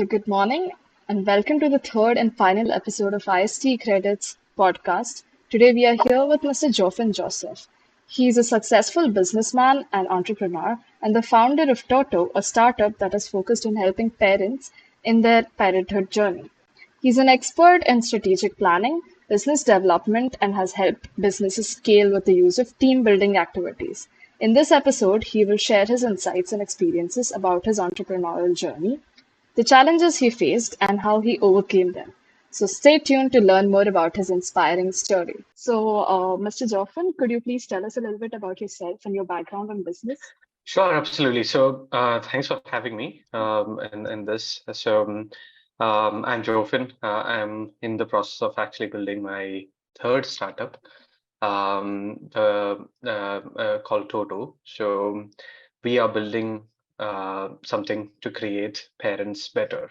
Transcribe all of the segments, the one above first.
So, good morning and welcome to the third and final episode of ISTE Credits podcast. Today, we are here with Mr. Joffin Joseph. He is a successful businessman and entrepreneur and the founder of Toto, a startup that is focused on helping parents in their parenthood journey. He's an expert in strategic planning, business development, and has helped businesses scale with the use of team building activities. In this episode, he will share his insights and experiences about his entrepreneurial journey, the challenges he faced, and how he overcame them. So stay tuned to learn more about his inspiring story. So, Mr. Joffin, could you please tell us a little bit about yourself and your background in business? Sure, absolutely. So, thanks for having me in this. I'm Jofin. I'm in the process of actually building my third startup, called Toto. So, we are building something to create parents better.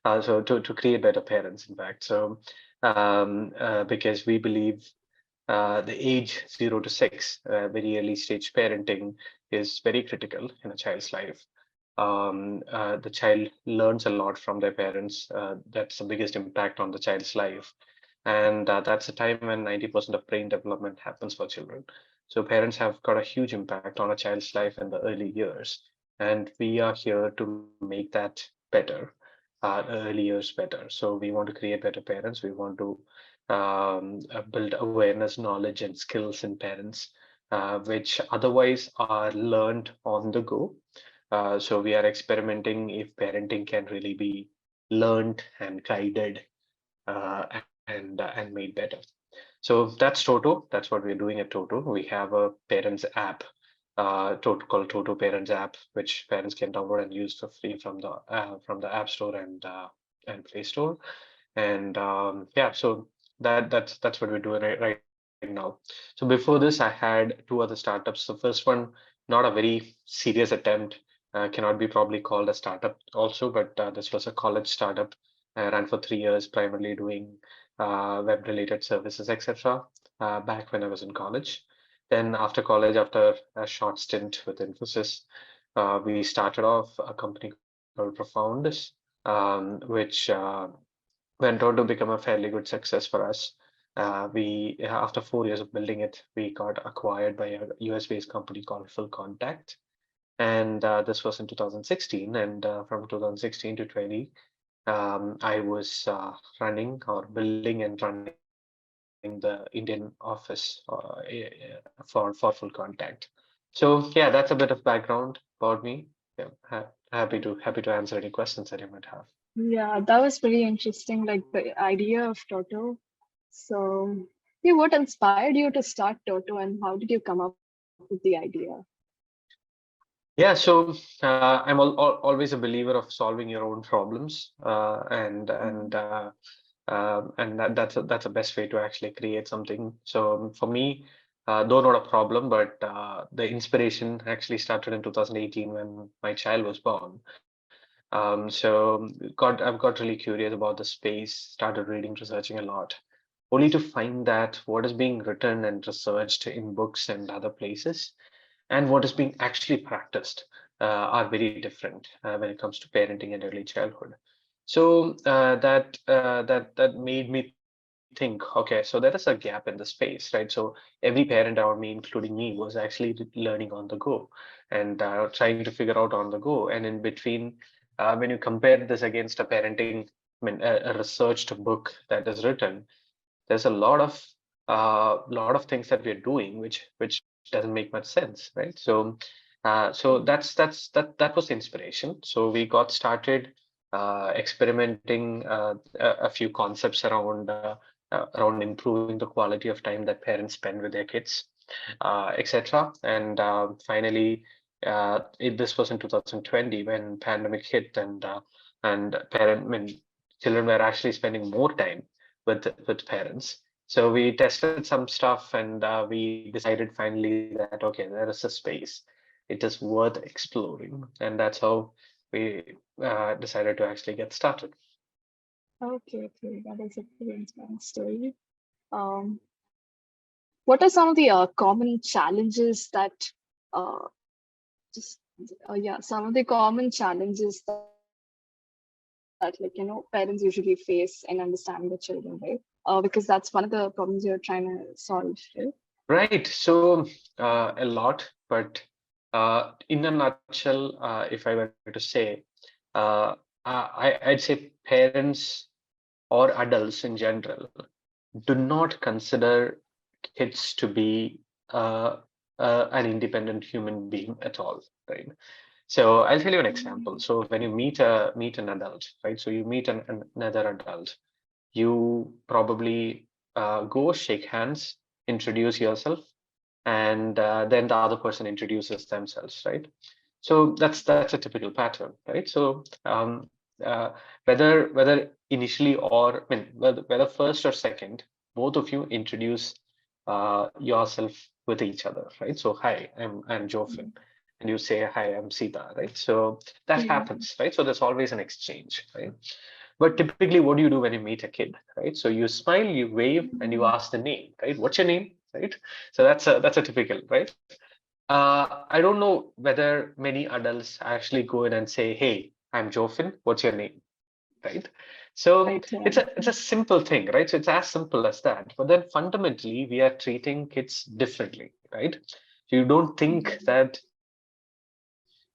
To create better parents, in fact. Because we believe the age 0 to 6, very early stage parenting is very critical in a child's life. The child learns a lot from their parents. That's the biggest impact on the child's life. And that's the time when 90% of brain development happens for children. So parents have got a huge impact on a child's life in the early years. And we are here to make that better, the early years better. So we want to create better parents. We want to build awareness, knowledge, and skills in parents, which otherwise are learned on the go. So we are experimenting if parenting can really be learned and guided and made better. So that's Toto. That's what we're doing at Toto. We have a parents app, called Toto Parents app, which parents can download and use for free from the App Store and Play Store. And yeah, so that's what we're doing right now. So before this, I had two other startups. The first one, not a very serious attempt, cannot be probably called a startup also, but this was a college startup. I ran for 3 years, primarily doing web-related services, etc. Back when I was in college. Then after college, after a short stint with Infosys, we started off a company called Profoundus, which went on to become a fairly good success for us. After 4 years of building it, we got acquired by a US-based company called Full Contact, and this was in 2016. And from 2016 to 20, I was running or building and running the Indian office for Full Contact. So yeah, that's a bit of background about me. Yeah, happy to answer any questions that you might have. Yeah, that was pretty interesting, like the idea of Toto. So, yeah, what inspired you to start Toto and how did you come up with the idea? Yeah, so I'm always a believer of solving your own problems, and that's the best way to actually create something. So for me, though not a problem, but the inspiration actually started in 2018 when my child was born. I've got really curious about the space, started reading, researching a lot, only to find that what is being written and researched in books and other places and what is being actually practiced are very different when it comes to parenting and early childhood. So that made me think, okay, so there is a gap in the space, right? So every parent around me, including me, was actually learning on the go and trying to figure out on the go. And in between, when you compare this against a parenting, I mean, a researched book that is written, there's a lot of things that we're doing which doesn't make much sense, right? That was the inspiration. So we got started experimenting a few concepts around improving the quality of time that parents spend with their kids, etc. And finally, this was in 2020 when pandemic hit, and children were actually spending more time with parents. So we tested some stuff, and we decided finally that okay, there is a space. It is worth exploring, and that's how we decided to actually get started. Okay, that is a pretty inspiring story. Um, what are some of the common challenges that uh, just yeah, some of the common challenges that that parents usually face in understanding the children, right? Because that's one of the problems you're trying to solve, right? Right. So a lot, but in a nutshell, if I were to say, uh, I'd say parents or adults in general do not consider kids to be an independent human being at all, right? So I'll tell you an example. Mm. So when you meet an adult, right? So you meet another adult, you probably go shake hands, introduce yourself, and then the other person introduces themselves, right? So that's a typical pattern, right? So uh, whether initially or I mean whether first or second, both of you introduce yourself with each other, right? So hi, I'm Jofin, and you say hi, I'm Sita, right? So that Mm. happens, right? So there's always an exchange, right? But typically, what do you do when you meet a kid, right? So you smile, you wave, and you Mm. ask the name, right? What's your name, right? So that's a typical, right? I don't know whether many adults actually go in and say, "Hey, I'm Jofin. What's your name?" Right? So Right. Yeah. it's a simple thing, right? So it's as simple as that. But then fundamentally, we are treating kids differently, right? So you don't think Mm. that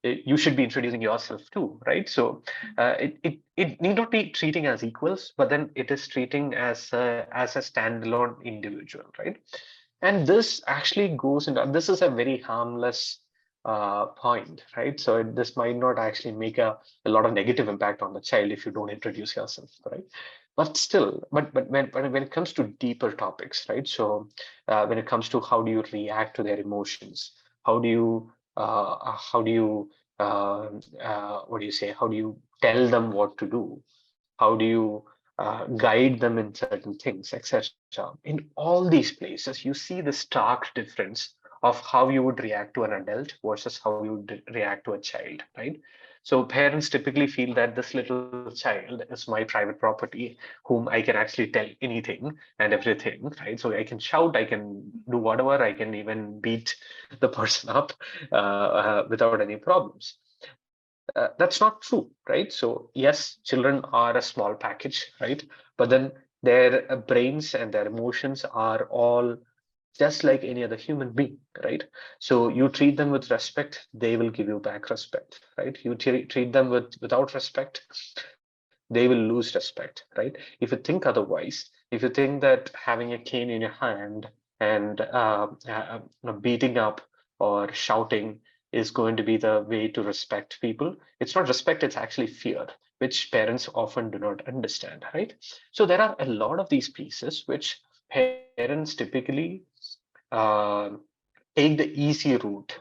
you should be introducing yourself too, right? So it need not be treating as equals, but then it is treating as a standalone individual, right? And this actually goes into this is a very harmless point, right? So this might not actually make a lot of negative impact on the child if you don't introduce yourself, right? But still, but when it comes to deeper topics, right? So when it comes to how do you react to their emotions, how do you what do you say? How do you tell them what to do? How do you guide them in certain things, etc. In all these places, you see the stark difference of how you would react to an adult versus how you would react to a child, right? So parents typically feel that this little child is my private property, whom I can actually tell anything and everything, right? So I can shout, I can do whatever, I can even beat the person up without any problems. That's not true, right? So yes, children are a small package, right? But then their brains and their emotions are all just like any other human being, right? So you treat them with respect, they will give you back respect, right? You treat them without respect, they will lose respect, right? If you think otherwise, if you think that having a cane in your hand and beating up or shouting is going to be the way to respect people, it's not respect, it's actually fear, which parents often do not understand, right? So there are a lot of these pieces which parents typically uh, take the easy route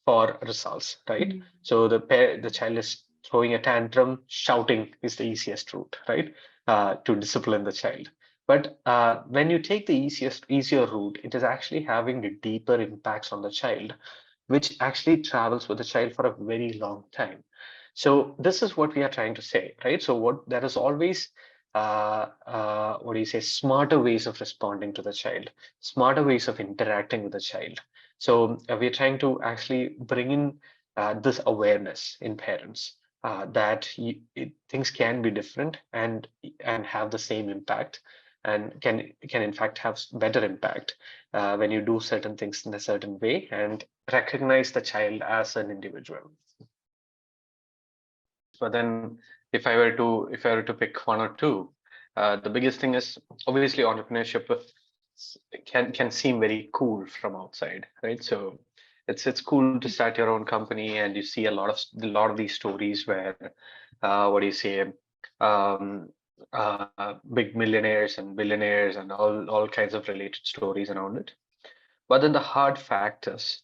for results, right? Mm. So the child is throwing a tantrum, shouting is the easiest route, right? To discipline the child. But when you take the easier route, it is actually having the deeper impacts on the child, which actually travels with the child for a very long time. So this is what we are trying to say, right? So what there is always what do you say, smarter ways of responding to the child, smarter ways of interacting with the child. So we're trying to actually bring in this awareness in parents that things can be different and have the same impact and can in fact have better impact when you do certain things in a certain way and recognize the child as an individual. But then if I were to pick one or two, the biggest thing is obviously entrepreneurship can seem very cool from outside, right? So it's cool to start your own company, and you see a lot of these stories where what do you say, um, big millionaires and billionaires and all kinds of related stories around it. But then the hard fact is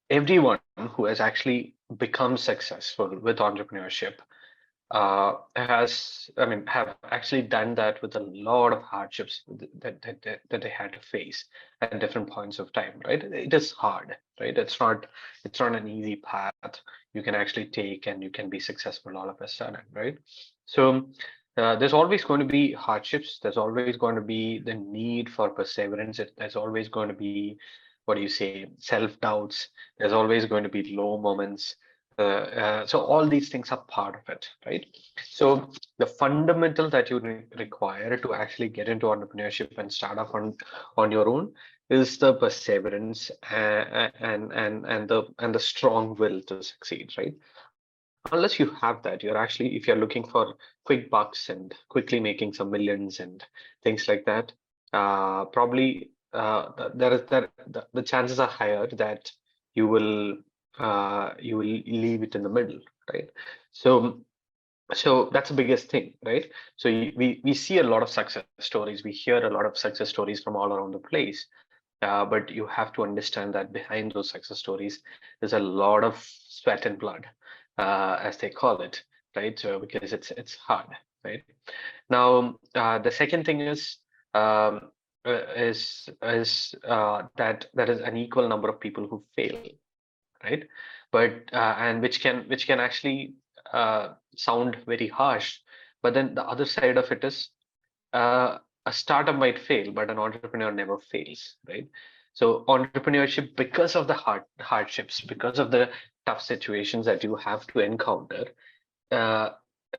everyone who has actually become successful with entrepreneurship have actually done that with a lot of hardships that they had to face at different points of time, right? It is hard, right? It's not an easy path you can actually take and you can be successful all of a sudden, right? So there's always going to be hardships. There's always going to be the need for perseverance. There's always going to be, what do you say, self-doubts. There's always going to be low moments. So all these things are part of it, right? So the fundamental that you require to actually get into entrepreneurship and start off on your own is the perseverance and the strong will to succeed, right? Unless you have that, you're actually, if you're looking for quick bucks and quickly making some millions and things like that, probably there is that the chances are higher that you will you will leave it in the middle, right? So that's the biggest thing, right? So we see a lot of success stories, we hear a lot of success stories from all around the place, but you have to understand that behind those success stories, there's a lot of sweat and blood, as they call it, right? So because it's hard, right? Now, the second thing is that there is an equal number of people who fail, right? But and which can actually sound very harsh, but then the other side of it is a startup might fail, but an entrepreneur never fails, right? So entrepreneurship, because of the hardships, because of the tough situations that you have to encounter, uh,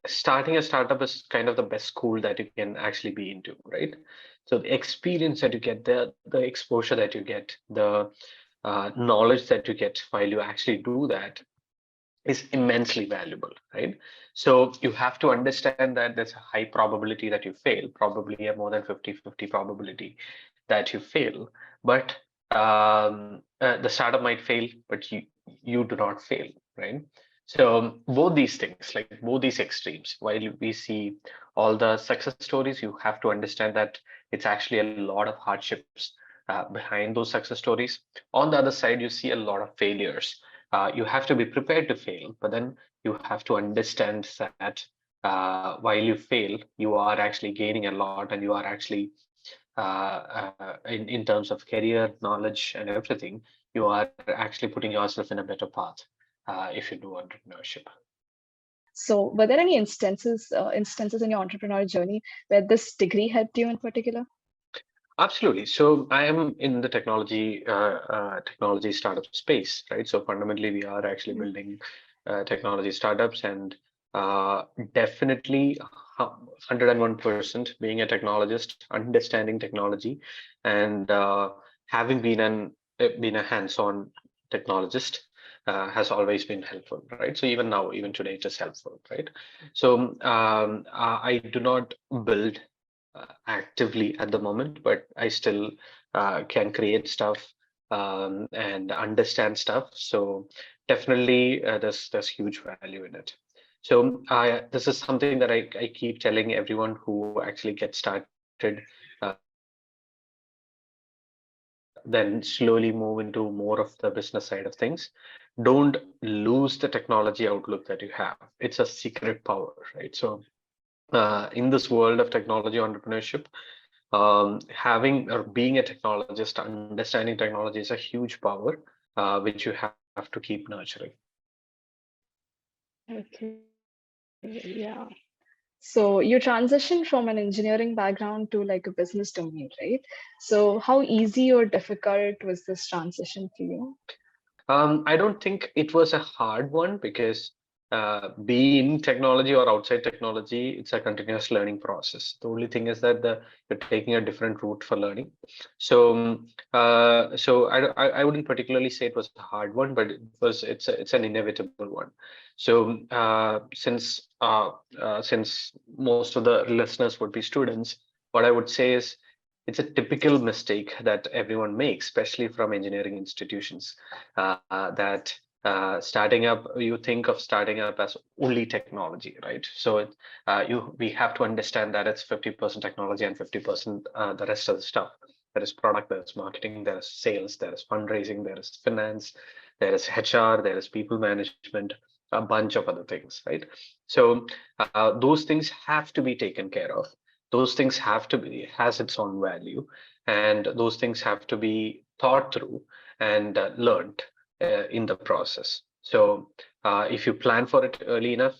starting a startup is kind of the best school that you can actually be into, right? So the experience that you get, the exposure that you get, the knowledge that you get while you actually do that is immensely valuable, right? So you have to understand that there's a high probability that you fail, probably a more than 50-50 probability that you fail, but the startup might fail, but you do not fail, right? So both these things, like both these extremes, while we see all the success stories, you have to understand that it's actually a lot of hardships behind those success stories. On the other side, you see a lot of failures. You have to be prepared to fail, but then you have to understand that while you fail, you are actually gaining a lot, and you are actually in terms of career, knowledge, and everything, you are actually putting yourself in a better path if you do entrepreneurship. So, were there any instances in your entrepreneurial journey where this degree helped you in particular? Absolutely. So I am in the technology startup space, right? So fundamentally, we are actually Mm. building technology startups, and uh, definitely 101% being a technologist, understanding technology, and having been a hands-on technologist has always been helpful, right? So even now, even today, it is helpful, right? So I do not build actively at the moment, but I still can create stuff and understand stuff. So definitely, there's huge value in it. So this is something that I keep telling everyone who actually gets started, then slowly move into more of the business side of things. Don't lose the technology outlook that you have. It's a secret power, right? So in this world of technology entrepreneurship, having or being a technologist, understanding technology is a huge power, which you have to keep nurturing. Okay, yeah. So you transitioned from an engineering background to like a business domain, right? So how easy or difficult was this transition for you? I don't think it was a hard one because be in technology or outside technology, it's a continuous learning process. The only thing is that you're taking a different route for learning. So I wouldn't particularly say it was a hard one, but it's an inevitable one. So since most of the listeners would be students, what I would say is it's a typical mistake that everyone makes, especially from engineering institutions, that starting up, you think of starting up as only technology, right? So we have to understand that it's 50% technology and 50% the rest of the stuff. There is product, there is marketing, there is sales, there is fundraising, there is finance, there is HR, there is people management, a bunch of other things, right? So those things have to be taken care of. Those things have to be has its own value, and those things have to be thought through and learned in the process. So if you plan for it early enough,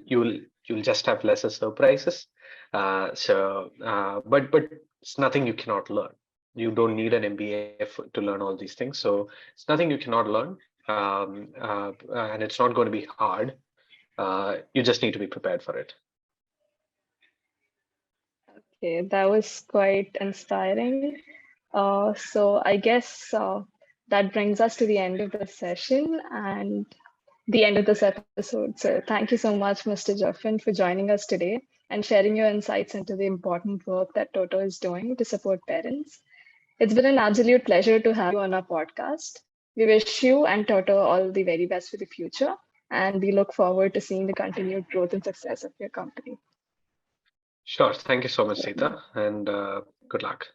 you'll just have lesser surprises. But it's nothing you cannot learn. You don't need an MBA to learn all these things. So it's nothing you cannot learn. and it's not going to be hard. You just need to be prepared for it. Okay, that was quite inspiring. So I guess that brings us to the end of the session and the end of this episode. So thank you so much, Mr. Joffin, for joining us today and sharing your insights into the important work that Toto is doing to support parents. It's been an absolute pleasure to have you on our podcast. We wish you and Toto all the very best for the future, and we look forward to seeing the continued growth and success of your company. Sure. Thank you so much, Sita, and good luck.